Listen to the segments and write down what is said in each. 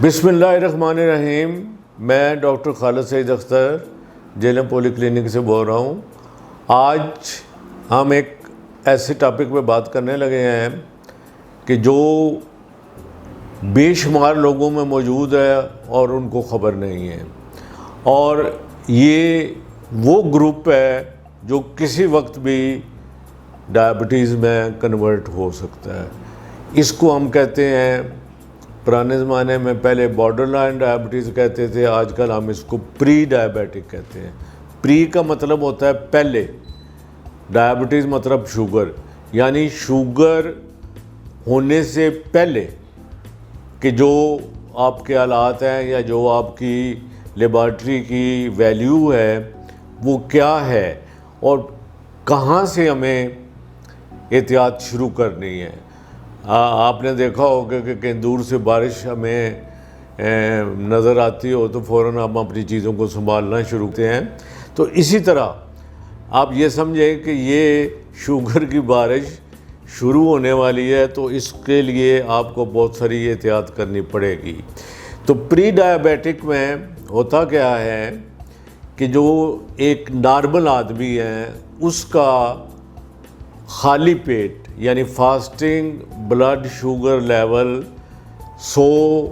बिस्मिल्लाहिर्रहमानिर्रहीम। मैं doctor Khalid Saeed Akhtar Jhelum polyclinic से बोल रहा हूँ। आज हम एक ऐसे टॉपिक पे बात करने लगे हैं कि जो बेशुमार लोगों में मौजूद है और उनको ख़बर नहीं है, और ये वो ग्रुप है जो किसी वक्त भी डायबिटीज़ में कन्वर्ट हो सकता है। इसको हम कहते हैं, पुराने ज़माने में पहले बॉर्डर लाइन डायबिटीज़ कहते थे, आजकल हम इसको प्री डायबिटिक कहते हैं। प्री का मतलब होता है पहले, डायबिटीज़ मतलब शुगर, यानी शुगर होने से पहले कि जो आपके हालात हैं या जो आपकी लेबॉर्ट्री की वैल्यू है वो क्या है और कहाँ से हमें एहतियात शुरू करनी है। आपने देखा होगा कि कहीं दूर से बारिश हमें नज़र आती हो तो फ़ौरन हम अपनी चीज़ों को संभालना शुरू करते हैं। तो इसी तरह आप ये समझें कि ये शुगर की बारिश शुरू होने वाली है, तो इसके लिए आपको बहुत सारी एहतियात करनी पड़ेगी। तो प्री डायबिटिक में होता क्या है कि जो एक नॉर्मल आदमी है उसका खाली पेट यानी फास्टिंग ब्लड शुगर लेवल 100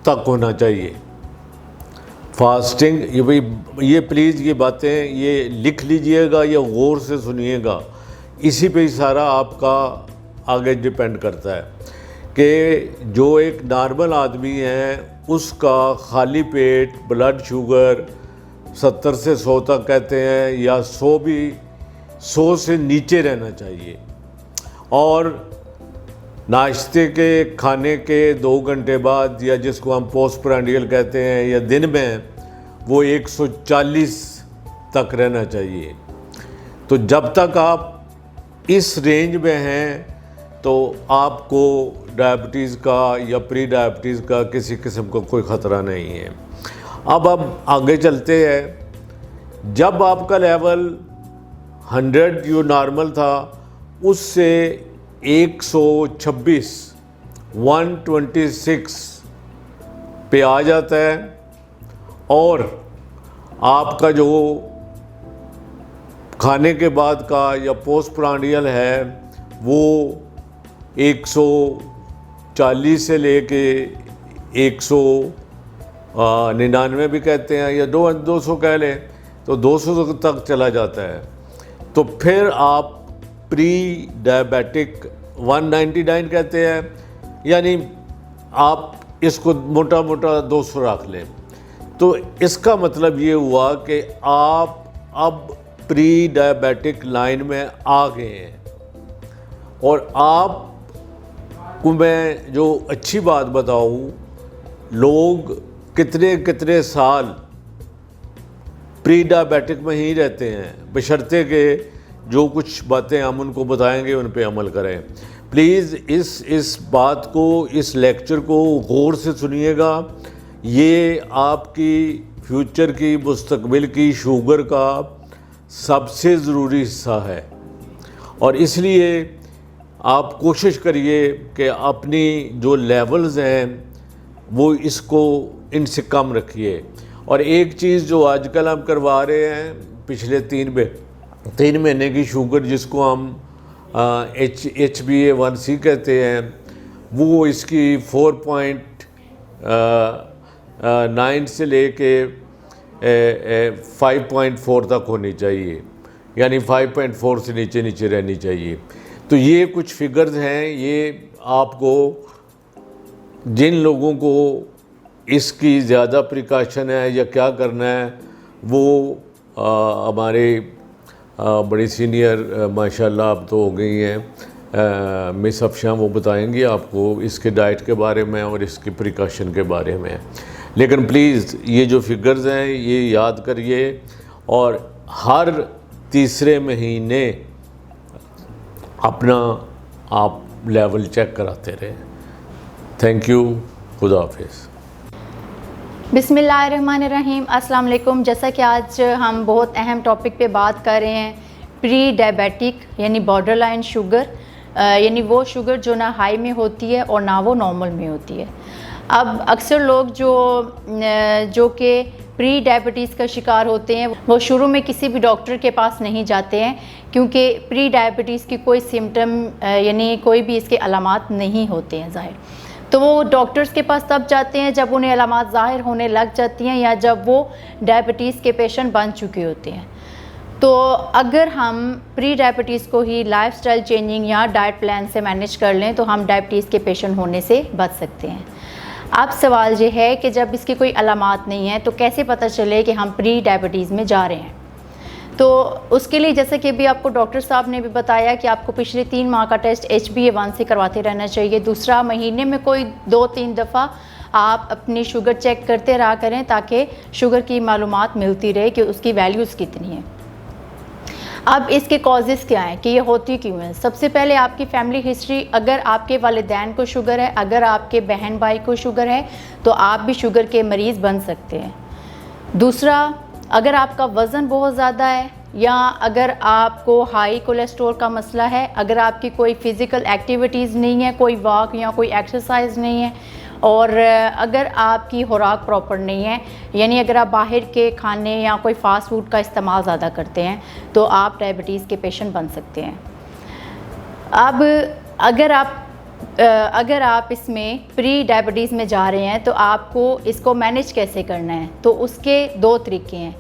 तक होना चाहिए। फास्टिंग, ये प्लीज़ ये बातें ये लिख लीजिएगा या गौर से सुनिएगा, इसी पे ही सारा आपका आगे डिपेंड करता है कि जो एक नॉर्मल आदमी है उसका खाली पेट ब्लड शुगर 70 से 100 तक कहते हैं, या 100 से नीचे रहना चाहिए। और नाश्ते के खाने के 2 घंटे बाद, या जिसको हम पोस्टप्रांडियल कहते हैं, या दिन में वो 140 तक रहना चाहिए। तो जब तक आप इस रेंज में हैं तो आपको डायबिटीज़ का या प्री डायबिटीज़ का किसी किस्म का कोई ख़तरा नहीं है। अब आगे चलते हैं। जब आपका लेवल 100 जो नॉर्मल था उससे 126 पे आ जाता है, और आपका जो खाने के बाद का या पोस्टप्रांडियल है वो 140 से लेके 199 भी कहते हैं, या 200 कह लें, तो 200 तक चला जाता है। तो फिर आप प्री डायबिटिक 199 कहते हैं, यानी आप इसको मोटा मोटा 200 रख लें। तो इसका मतलब ये हुआ कि आप अब प्री डायबिटिक लाइन में आ गए हैं। और आपको मैं जो अच्छी बात बताऊं, लोग कितने कितने साल प्री डायबिटिक में ही रहते हैं, बशर्ते के जो कुछ बातें हम उनको बताएंगे उन पे अमल करें। प्लीज़ इस बात को, इस लेक्चर को गौर से सुनिएगा। ये आपकी फ्यूचर की, मुस्तकबिल की शुगर का सबसे ज़रूरी हिस्सा है, और इसलिए आप कोशिश करिए कि अपनी जो लेवल्स हैं वो इसको इनसे कम रखिए। और एक चीज़ जो आजकल हम करवा रहे हैं, पिछले 3 महीने की शुगर जिसको हम HbA1c कहते हैं, वो इसकी 4.9 से लेके 5.4 तक होनी चाहिए, यानी 5.4 से नीचे रहनी चाहिए। तो ये कुछ फिगर्स हैं, ये आपको, जिन लोगों को इसकी ज़्यादा प्रिकॉशन है या क्या करना है, वो हमारे बड़ी सीनियर माशाल्लाह अब तो हो गई हैं मिस अफशा, वो बताएंगी आपको इसके डाइट के बारे में और इसकी प्रिकॉशन के बारे में। लेकिन प्लीज़ ये जो फिगर्स हैं ये याद करिए, और हर तीसरे महीने अपना आप लेवल चेक कराते रहें। थैंक यू, खुदा हाफिज़। बिस्मिल्लाहिर्रहमानिर्रहीम। अस्सलाम वालेकुम। जैसा कि आज हम बहुत अहम टॉपिक पे बात कर रहे हैं, प्री डायबिटिक यानी बॉर्डर लाइन शुगर, यानी वो शुगर जो ना हाई में होती है और ना वो नॉर्मल में होती है। अब अक्सर लोग जो कि प्री डायबिटीज़ का शिकार होते हैं वो शुरू में किसी भी डॉक्टर के पास नहीं जाते हैं, क्योंकि प्री डायबिटीज़ की कोई सिम्टम यानी कोई भी इसके अलामात नहीं होते हैं ज़ाहिर। तो वो डॉक्टर्स के पास तब जाते हैं जब उन्हें अलामात ज़ाहिर होने लग जाती हैं या जब वो डायबिटीज़ के पेशेंट बन चुके होते हैं। तो अगर हम प्री डायबिटीज़ को ही लाइफस्टाइल चेंजिंग या डाइट प्लान से मैनेज कर लें तो हम डायबिटीज़ के पेशेंट होने से बच सकते हैं। अब सवाल ये है कि जब इसकी कोई अलामात नहीं है तो कैसे पता चले कि हम प्री डायबिटीज़ में जा रहे हैं। तो उसके लिए जैसे कि अभी आपको डॉक्टर साहब ने भी बताया कि आपको पिछले 3 माह का टेस्ट HbA1 से करवाते रहना चाहिए। दूसरा, महीने में कोई 2-3 दफ़ा आप अपनी शुगर चेक करते रहा करें ताकि शुगर की मालूमात मिलती रहे कि उसकी वैल्यूज़ कितनी है। अब इसके कॉजेज़ क्या हैं कि ये होती क्यों है। सबसे पहले आपकी फैमिली हिस्ट्री, अगर आपके वालिदैन को शुगर है, अगर आपके बहन भाई को शुगर है तो आप भी शुगर के मरीज़ बन सकते हैं। दूसरा, अगर आपका वज़न बहुत ज़्यादा है या अगर आपको हाई कोलेस्ट्रॉल का मसला है, अगर आपकी कोई फ़िज़िकल एक्टिविटीज़ नहीं है, कोई वॉक या कोई एक्सरसाइज नहीं है, और अगर आपकी खुराक प्रॉपर नहीं है, यानी अगर आप बाहर के खाने या कोई फ़ास्ट फूड का इस्तेमाल ज़्यादा करते हैं तो आप डायबिटीज़ के पेशेंट बन सकते हैं। अब अगर आप इसमें प्री डायबिटीज़ में जा रहे हैं तो आपको इसको मैनेज कैसे करना है, तो उसके 2 तरीके हैं।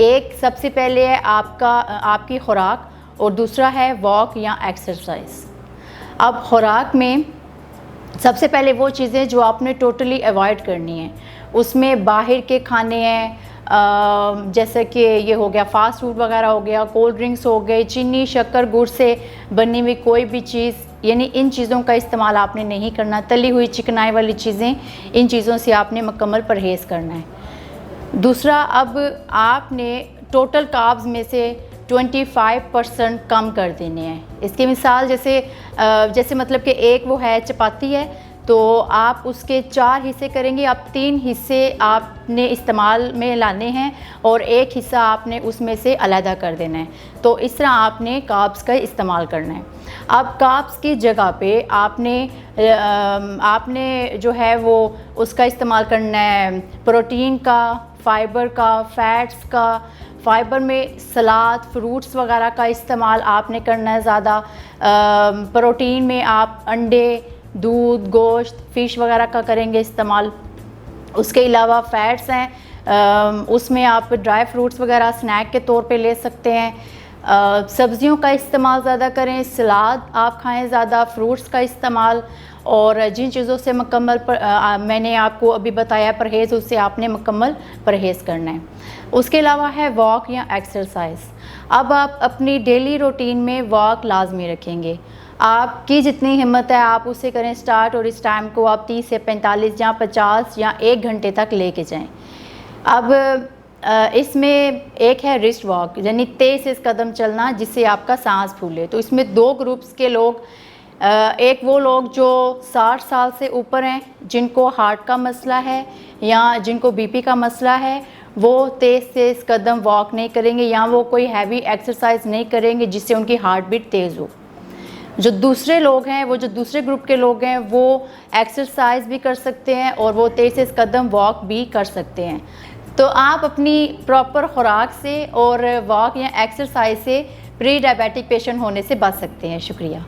एक सबसे पहले है आपकी खुराक और दूसरा है वॉक या एक्सरसाइज। अब खुराक में सबसे पहले वो चीज़ें जो आपने टोटली अवॉइड करनी है, उसमें बाहर के खाने हैं, जैसे कि ये हो गया फ़ास्ट फूड वगैरह हो गया, कोल्ड ड्रिंक्स हो गए, चीनी शक्कर गुड़ से बनी हुई कोई भी चीज़, यानी इन चीज़ों का इस्तेमाल आपने नहीं करना। तली हुई चिकनाई वाली चीज़ें, इन चीज़ों से आपने मुकम्मल परहेज़ करना है। दूसरा, अब आपने टोटल कार्ब्स में से 25% कम कर देने हैं। इसकी मिसाल जैसे मतलब कि एक वो है चपाती है तो आप उसके 4 हिस्से करेंगे, आप 3 हिस्से आपने इस्तेमाल में लाने हैं और एक हिस्सा आपने उसमें से अलहदा कर देना है। तो इस तरह आपने कार्ब्स का इस्तेमाल करना है। अब कार्ब्स की जगह पे आपने जो है वो उसका इस्तेमाल करना है प्रोटीन का, फाइबर का, फैट्स का। फाइबर में सलाद, फ्रूट्स वगैरह का इस्तेमाल आपने करना है ज़्यादा। प्रोटीन में आप अंडे, दूध, गोश्त, फ़िश वगैरह का करेंगे इस्तेमाल। उसके अलावा फ़ैट्स हैं, उसमें आप ड्राई फ्रूट्स वगैरह स्नैक के तौर पे ले सकते हैं। सब्ज़ियों का इस्तेमाल ज़्यादा करें, सलाद आप खाएं ज़्यादा, फ्रूट्स का इस्तेमाल, और जिन चीज़ों से मैंने आपको अभी बताया परहेज़, उससे आपने मुकम्मल परहेज़ करना है। उसके अलावा है वॉक या एक्सरसाइज। अब आप अपनी डेली रूटीन में वॉक लाजमी रखेंगे। आपकी जितनी हिम्मत है आप उससे करें स्टार्ट, और इस टाइम को आप 30 से 45 या 50 या 1 घंटे तक लेके जाएं। अब इसमें एक है रिस्ट वॉक, यानी तेज़ कदम चलना जिससे आपका सांस फूले। तो इसमें 2 ग्रुप्स के लोग, एक वो लोग जो 60 साल से ऊपर हैं, जिनको हार्ट का मसला है या जिनको बीपी का मसला है, वो तेज़ कदम वॉक नहीं करेंगे या वो कोई हैवी एक्सरसाइज नहीं करेंगे जिससे उनकी हार्ट बीट तेज़ हो। जो दूसरे लोग हैं, वो जो दूसरे ग्रुप के लोग हैं, वो एक्सरसाइज भी कर सकते हैं और वो तेज़ कदम वॉक भी कर सकते हैं। तो आप अपनी प्रॉपर खुराक से और वॉक या एक्सरसाइज से प्री डायबिटिक पेशेंट होने से बच सकते हैं। शुक्रिया।